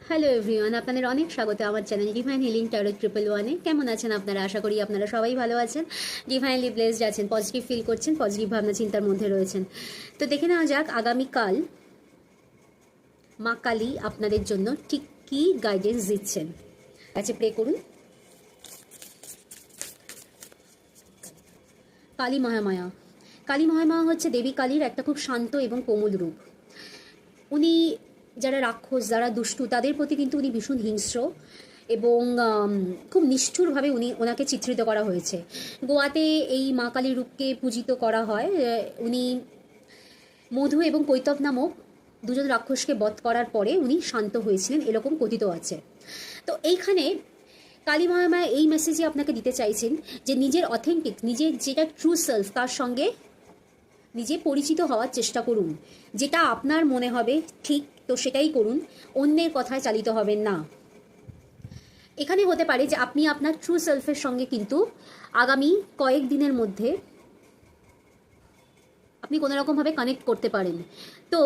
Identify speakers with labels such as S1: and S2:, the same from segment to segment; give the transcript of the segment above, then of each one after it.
S1: Hello everyone, আপনাদের অনেক স্বাগত আমার চ্যানেল ডিভাইন হিলিং ট্যারো 111-এ। কেমন আছেন আপনারা? আশা করি আপনারা সবাই ভালো আছেন, ডিভাইনলি ব্লেসড আছেন, পজিটিভ ফিল করছেন, পজিটিভ ভাবনা চিন্তার মধ্যে রয়েছেন। তো দেখে নেওয়া যাক আগামীকাল মা কালী আপনাদের জন্য ঠিক কী গাইডেন্স দিচ্ছেন। আচ্ছা, প্রে করুন। কালী মহামায়া। কালী মহামায়া হচ্ছে দেবী কালীর একটা খুব শান্ত এবং কোমল রূপ। উনি যারা রাক্ষস, যারা দুষ্টু, তাদের প্রতি কিন্তু উনি ভীষণ হিংস্র এবং খুব নিষ্ঠুরভাবে ওনাকে চিত্রিত করা হয়েছে। গোয়াতে এই মা কালীর রূপকে পূজিত করা হয়। উনি মধু এবং কৈতব নামক দুজন রাক্ষসকে বধ করার পরে উনি শান্ত হয়েছিলেন, এরকম কথিত আছে। তো এইখানে কালী মহামায়া এই মেসেজই আপনাকে দিতে চাইছেন যে নিজের অথেন্টিক, নিজের যেটা ট্রু সেলফ, তার সঙ্গে নিজে পরিচিত হওয়ার চেষ্টা করুন। যেটা আপনার মনে হবে ঠিক, তো সেটাই করুন, অন্যের কথায় চালিত হবেন না। এখানে হতে পারে যে আপনি আপনার ট্রু সেলফের সঙ্গে কিন্তু আগামী কয়েক দিনের মধ্যে আপনি কোনো রকমভাবে কানেক্ট করতে পারেন। তো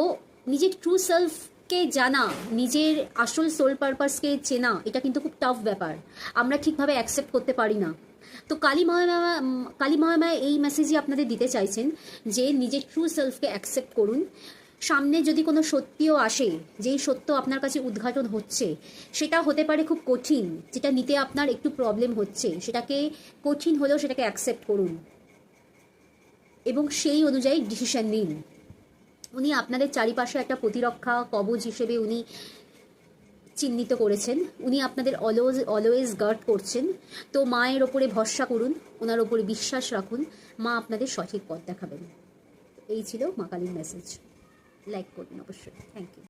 S1: নিজের ট্রু সেলফকে জানা, নিজের আসল সোল পারপাসকে চেনা, এটা কিন্তু খুব টাফ ব্যাপার। আমরা ঠিকভাবে অ্যাকসেপ্ট করতে পারি না। তো কালী মহামায়া এই মেসেজই আপনাদের দিতে চাইছেন যে নিজের ট্রু সেলফকে অ্যাকসেপ্ট করুন। সামনে যদি কোনো সত্যিও আসে, যেই সত্য আপনার কাছে উদ্ঘাটন হচ্ছে, সেটা হতে পারে খুব কঠিন, যেটা নিতে আপনার একটু প্রবলেম হচ্ছে, সেটাকে কঠিন হলেও সেটাকে অ্যাকসেপ্ট করুন এবং সেই অনুযায়ী ডিসিশন নিন। উনি আপনাদের চারিপাশে একটা প্রতিরক্ষা কবচ হিসেবে উনি চিহ্নিত করেছেন। উনি আপনাদের অলওয়েজ গার্ড করছেন। তো মায়ের ওপরে ভরসা করুন, ওনার ওপরে বিশ্বাস রাখুন, মা আপনাদের সঠিক পথ দেখাবেন। এই ছিল মা কালীর মেসেজ। লাইক করুন অবশ্যই। Thank you.